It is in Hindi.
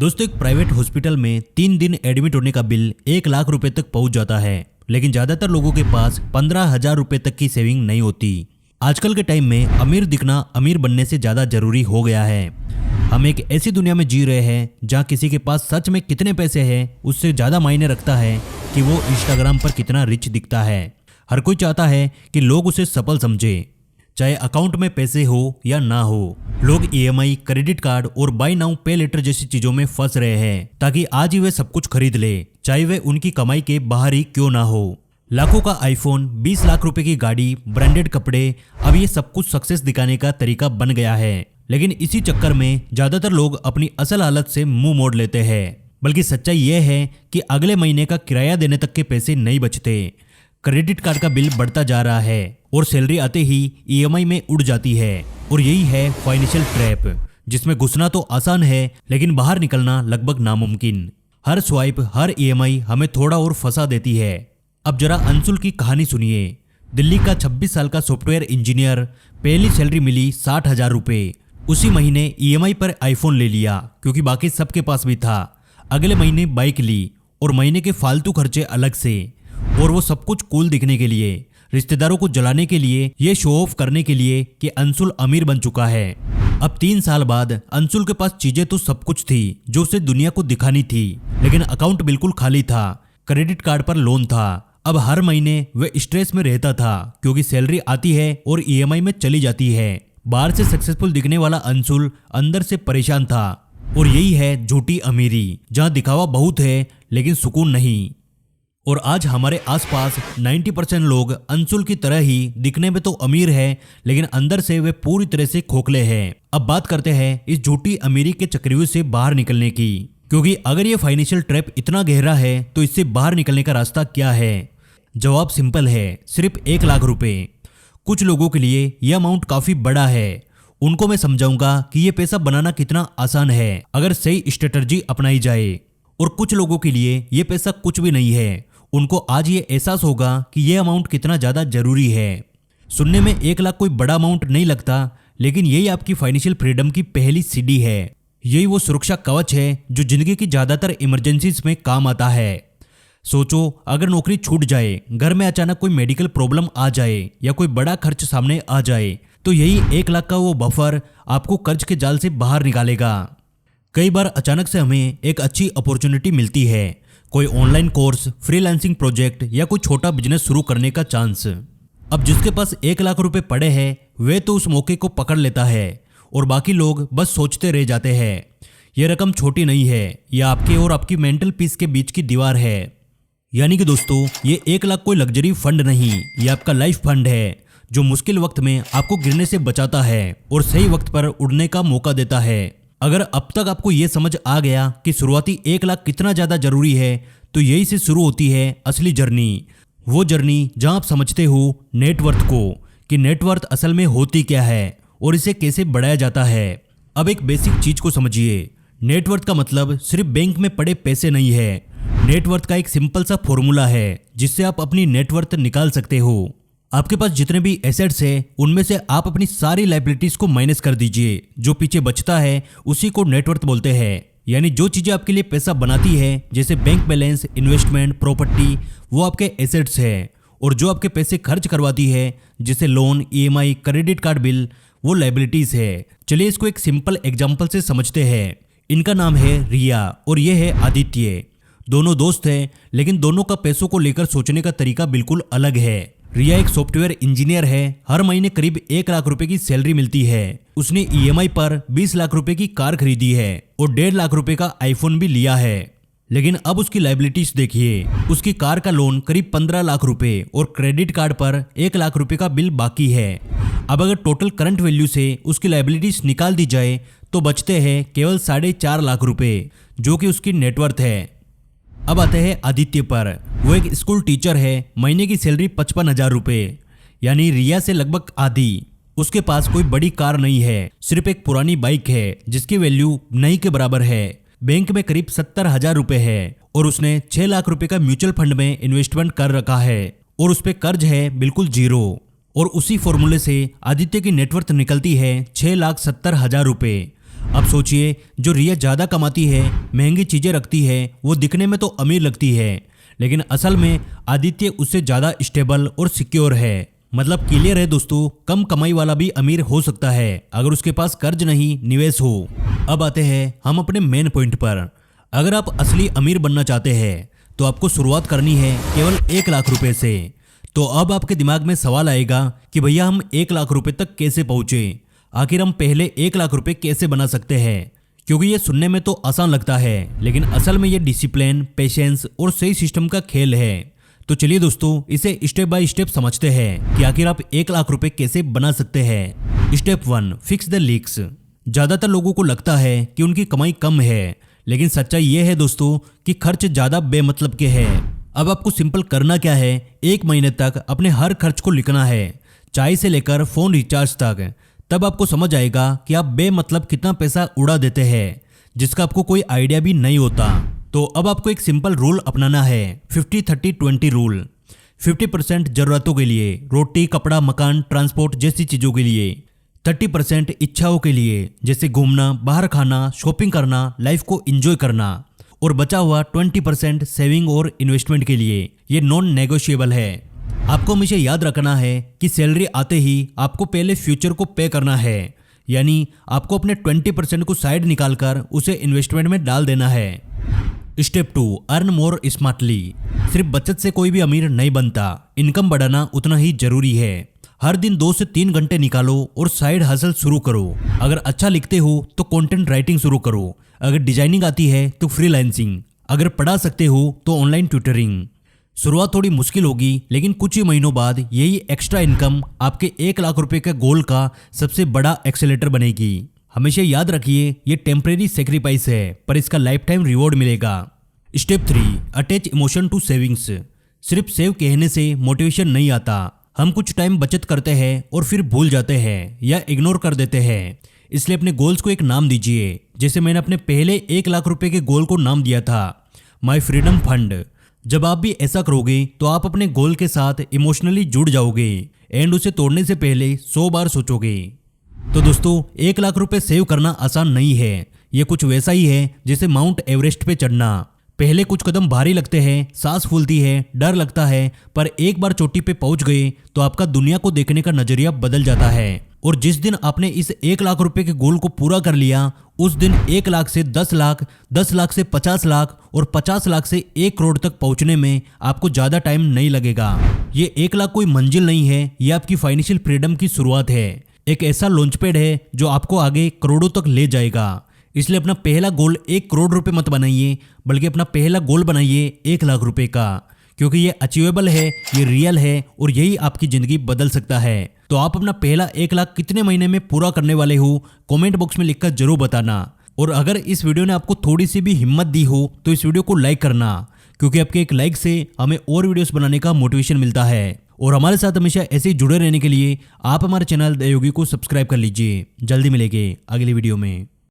दोस्तों, एक प्राइवेट हॉस्पिटल में 3 दिन एडमिट होने का बिल 1 लाख रुपए तक पहुंच जाता है, लेकिन ज्यादातर लोगों के पास 15,000 रुपए तक की सेविंग नहीं होती। आजकल के टाइम में अमीर दिखना अमीर बनने से ज्यादा जरूरी हो गया है। हम एक ऐसी दुनिया में जी रहे हैं जहां किसी के पास सच में कितने पैसे हैं उससे ज्यादा मायने रखता है कि वो इंस्टाग्राम पर कितना रिच दिखता है। हर कोई चाहता है कि लोग उसे सफल समझे, चाहे अकाउंट में पैसे हो या ना हो। लोग ईएमआई, क्रेडिट कार्ड और बाय नाउ पे लेटर जैसी चीजों में फंस रहे हैं ताकि आज ही वे सब कुछ खरीद ले, चाहे वे उनकी कमाई के बाहर ही क्यों ना हो। लाखों का आईफोन, 20 लाख रुपए की गाड़ी, ब्रांडेड कपड़े, अब ये सब कुछ सक्सेस दिखाने का तरीका बन गया है। लेकिन इसी चक्कर में ज्यादातर लोग अपनी असल हालत से मुंह मोड़ लेते हैं। बल्कि सच्चाई यह है कि अगले महीने का किराया देने तक के पैसे नहीं बचते। क्रेडिट कार्ड का बिल बढ़ता जा रहा है और सैलरी आते ही ईएमआई में उड़ जाती है। और यही है फाइनेंशियल ट्रैप, जिसमें घुसना तो आसान है लेकिन बाहर निकलना लगभग नामुमकिन। हर स्वाइप, हर ईएमआई हमें थोड़ा और फंसा देती है। अब जरा अंशुल की कहानी सुनिए। दिल्ली का 26 साल का सॉफ्टवेयर इंजीनियर, पहली सैलरी मिली 60,000 रुपये। उसी महीने ईएमआई पर आईफोन ले लिया क्योंकि बाकी सबके पास भी था। अगले महीने बाइक ली और महीने के फालतू खर्चे अलग से, और वो सब कुछ कूल दिखने के लिए, रिश्तेदारों को जलाने के लिए, ये शो ऑफ करने के लिए कि अंशुल अमीर बन चुका है। अब 3 साल बाद अंशुल के पास चीजें तो सब कुछ थी जो उसे दुनिया को दिखानी थी, लेकिन अकाउंट बिल्कुल खाली था। क्रेडिट कार्ड पर लोन था। अब हर महीने वह स्ट्रेस में रहता था क्योंकि सैलरी आती है और ईएमआई में चली जाती है। बाहर से सक्सेसफुल दिखने वाला अंशुल अंदर से परेशान था। और यही है झूठी अमीरी, जहां दिखावा बहुत है लेकिन सुकून नहीं। और आज हमारे आसपास 90% लोग अंशुल की तरह ही दिखने में तो अमीर है लेकिन अंदर से वे पूरी तरह से खोखले हैं। अब बात करते हैं इस झूठी अमीरी के चक्रव्यूह से बाहर निकलने की, क्योंकि अगर ये फाइनेंशियल ट्रैप इतना गहरा है तो इससे बाहर निकलने का रास्ता क्या है? जवाब सिंपल है, सिर्फ 1 लाख रुपए। कुछ लोगों के लिए यह अमाउंट काफी बड़ा है। उनको मैं समझाऊंगा कि यह पैसा बनाना कितना आसान है अगर सही स्ट्रेटजी अपनाई जाए। और कुछ लोगों के लिए यह पैसा कुछ भी नहीं है। उनको आज ये एहसास होगा कि यह अमाउंट कितना ज्यादा जरूरी है। सुनने में 1 लाख कोई बड़ा अमाउंट नहीं लगता, लेकिन यही आपकी फाइनेंशियल फ्रीडम की पहली सीढ़ी है। यही वो सुरक्षा कवच है जो जिंदगी की ज्यादातर इमरजेंसीज में काम आता है। सोचो, अगर नौकरी छूट जाए, घर में अचानक कोई मेडिकल प्रॉब्लम आ जाए या कोई बड़ा खर्च सामने आ जाए, तो यही 1 लाख का वो बफर आपको कर्ज के जाल से बाहर निकालेगा। कई बार अचानक से हमें एक अच्छी अपॉर्चुनिटी मिलती है, कोई ऑनलाइन कोर्स, फ्रीलांसिंग प्रोजेक्ट या कोई छोटा बिजनेस शुरू करने का चांस। अब जिसके पास 1 लाख रुपए पड़े हैं वे तो उस मौके को पकड़ लेता है और बाकी लोग बस सोचते रह जाते हैं। यह रकम छोटी नहीं है, यह आपके और आपकी मेंटल पीस के बीच की दीवार है। यानी कि दोस्तों, ये 1 लाख कोई लग्जरी फंड नहीं, ये आपका लाइफ फंड है जो मुश्किल वक्त में आपको गिरने से बचाता है और सही वक्त पर उड़ने का मौका देता है। अगर अब तक आपको यह समझ आ गया कि शुरुआती 1 लाख कितना ज्यादा जरूरी है, तो यही से शुरू होती है असली जर्नी। वो जर्नी जहां आप समझते हो नेटवर्थ को, कि नेटवर्थ असल में होती क्या है और इसे कैसे बढ़ाया जाता है। अब एक बेसिक चीज को समझिए। नेटवर्थ का मतलब सिर्फ बैंक में पड़े पैसे नहीं है। नेटवर्थ का एक सिंपल सा फॉर्मूला है जिससे आप अपनी नेटवर्थ निकाल सकते हो। आपके पास जितने भी एसेट्स हैं उनमें से आप अपनी सारी लायबिलिटीज को माइनस कर दीजिए। जो पीछे बचता है उसी को नेटवर्थ बोलते हैं। यानी जो चीजें आपके लिए पैसा बनाती है, जैसे बैंक बैलेंस, इन्वेस्टमेंट, प्रॉपर्टी, वो आपके एसेट्स है। और जो आपके पैसे खर्च करवाती है, जैसे loan, EMI, credit card bill, वो लायबिलिटीज है। चलिए इसको एक सिंपल एग्जाम्पल से समझते हैं। इनका नाम है रिया और ये है आदित्य। दोनों दोस्त हैं, लेकिन दोनों का पैसों को लेकर सोचने का तरीका बिल्कुल अलग है। रिया एक सॉफ्टवेयर इंजीनियर है। हर महीने करीब 1 लाख रुपए की सैलरी मिलती है। उसने ईएमआई पर 20 लाख रुपए की कार खरीदी है और 1.5 लाख रुपए का आईफोन भी लिया है। लेकिन अब उसकी लायबिलिटीज देखिए। उसकी कार का लोन करीब 15 लाख रुपए और क्रेडिट कार्ड पर 1 लाख रुपए का बिल बाकी है। अब अगर टोटल करंट वैल्यू से उसकी लायबिलिटीज निकाल दी जाए तो बचते हैं केवल 4.5 लाख रुपए, जो कि उसकी नेटवर्थ है। अब आते हैं आदित्य पर। वो एक स्कूल टीचर है। महीने की सैलरी 55,000 रुपये, यानी रिया से लगभग आधी। उसके पास कोई बड़ी कार नहीं है, सिर्फ एक पुरानी बाइक है जिसकी वैल्यू नई के बराबर है। बैंक में करीब 70,000 रुपये है और उसने 6 लाख रुपए का म्यूचुअल फंड में इन्वेस्टमेंट कर रखा है और उस पे कर्ज है बिल्कुल 0। और उसी फॉर्मूले से आदित्य की नेटवर्थ निकलती है 6,70,000 रुपये। अब सोचिए, जो रिया ज़्यादा कमाती है, महंगी चीज़ें रखती है, वो दिखने में तो अमीर लगती है, लेकिन असल में आदित्य उससे ज़्यादा स्टेबल और सिक्योर है। मतलब क्लियर है दोस्तों, कम कमाई वाला भी अमीर हो सकता है अगर उसके पास कर्ज नहीं, निवेश हो। अब आते हैं हम अपने मेन पॉइंट पर। अगर आप असली अमीर बनना चाहते हैं तो आपको शुरुआत करनी है केवल 1 लाख रुपए से। तो अब आपके दिमाग में सवाल आएगा कि भैया हम 1 लाख रुपए तक कैसे पहुंचे, आखिर हम पहले 1 लाख रुपए कैसे बना सकते हैं। क्योंकि ये सुनने में तो आसान लगता है, लेकिन असल में ये डिसिप्लिन, पेशेंस और सही सिस्टम का खेल है। तो चलिए दोस्तों, इसे स्टेप बाय स्टेप समझते हैं कि आखिर आप 1 लाख रुपए कैसे बना सकते हैं। Step 1, fix the leaks. ज्यादातर लोगों को लगता है कि उनकी कमाई कम है, लेकिन सच्चाई ये है दोस्तों कि खर्च ज्यादा बेमतलब के हैं। अब आपको सिंपल करना क्या है, 1 महीने तक अपने हर खर्च को लिखना है, चाय से लेकर फोन रिचार्ज तक। तब आपको समझ आएगा कि आप बेमतलब कितना पैसा उड़ा देते हैं, जिसका आपको कोई आइडिया भी नहीं होता। तो अब आपको एक सिंपल रूल अपनाना है, 50-30-20 रूल। 50% जरूरतों के लिए, रोटी, कपड़ा, मकान, ट्रांसपोर्ट जैसी चीज़ों के लिए। 30% इच्छाओं के लिए, जैसे घूमना, बाहर खाना, शॉपिंग करना, लाइफ को एंजॉय करना। और बचा हुआ 20% सेविंग और इन्वेस्टमेंट के लिए। ये नॉन नेगोशिएबल है। आपको हमेशा याद रखना है कि सैलरी आते ही आपको पहले फ्यूचर को पे करना है, यानी आपको अपने 20% को साइड निकालकर उसे इन्वेस्टमेंट में डाल देना है। Step 2, earn more smartly. सिर्फ बचत से कोई भी अमीर नहीं बनता, इनकम बढ़ाना उतना ही जरूरी है। हर दिन 2 से 3 घंटे निकालो और साइड हसल शुरू करो। अगर अच्छा लिखते हो तो कंटेंट राइटिंग शुरू करो। अगर डिजाइनिंग आती है तो फ्रीलांसिंग। अगर पढ़ा सकते हो तो ऑनलाइन ट्यूटरिंग। शुरुआत थोड़ी मुश्किल होगी, लेकिन कुछ ही महीनों बाद यही एक्स्ट्रा इनकम आपके 1 लाख रुपए के गोल का सबसे बड़ा एक्सेलेटर बनेगी। हमेशा याद रखिए, ये टेम्परेरी सेक्रीफाइस है, पर इसका लाइफ टाइम रिवॉर्ड मिलेगा। Step 3, attach emotion to savings. सिर्फ सेव कहने से मोटिवेशन नहीं आता। हम कुछ टाइम बचत करते हैं और फिर भूल जाते हैं या इग्नोर कर देते हैं। इसलिए अपने गोल्स को एक नाम दीजिए। जैसे मैंने अपने पहले 1 लाख रुपए के गोल को नाम दिया था, माई फ्रीडम फंड। जब आप भी ऐसा करोगे तो आप अपने गोल के साथ इमोशनली जुड़ जाओगे एंड उसे तोड़ने से पहले 100 बार सोचोगे। तो दोस्तों, 1 लाख रुपए सेव करना आसान नहीं है। ये कुछ वैसा ही है जैसे माउंट एवरेस्ट पे चढ़ना। पहले कुछ कदम भारी लगते हैं, सांस फूलती है, डर लगता है, पर एक बार चोटी पे पहुंच गए तो आपका दुनिया को देखने का नजरिया बदल जाता है। और जिस दिन आपने इस 1 लाख रुपए के गोल को पूरा कर लिया, उस दिन 1 लाख से 10 लाख, 10 लाख से 50 लाख और 50 लाख से 1 करोड़ तक पहुंचने में आपको ज्यादा टाइम नहीं लगेगा। ये 1 लाख कोई मंजिल नहीं है, ये आपकी फाइनेंशियल फ्रीडम की शुरुआत है। एक ऐसा लॉन्च पैड है जो आपको आगे करोड़ों तक ले जाएगा। इसलिए अपना पहला गोल 1 करोड़ रुपए मत बनाइए, बल्कि अपना पहला गोल बनाइए 1 लाख रुपए का, क्योंकि ये अचीवेबल है, ये रियल है और यही आपकी जिंदगी बदल सकता है। तो आप अपना पहला 1 लाख कितने महीने में पूरा करने वाले हो, कमेंट बॉक्स में लिखकर जरूर बताना। और अगर इस वीडियो ने आपको थोड़ी सी भी हिम्मत दी हो तो इस वीडियो को लाइक करना, क्योंकि आपके एक लाइक से हमें और वीडियोस बनाने का मोटिवेशन मिलता है। और हमारे साथ हमेशा ऐसे ही जुड़े रहने के लिए आप हमारे चैनल द योगी को सब्सक्राइब कर लीजिए। जल्दी मिलेंगे अगली वीडियो में।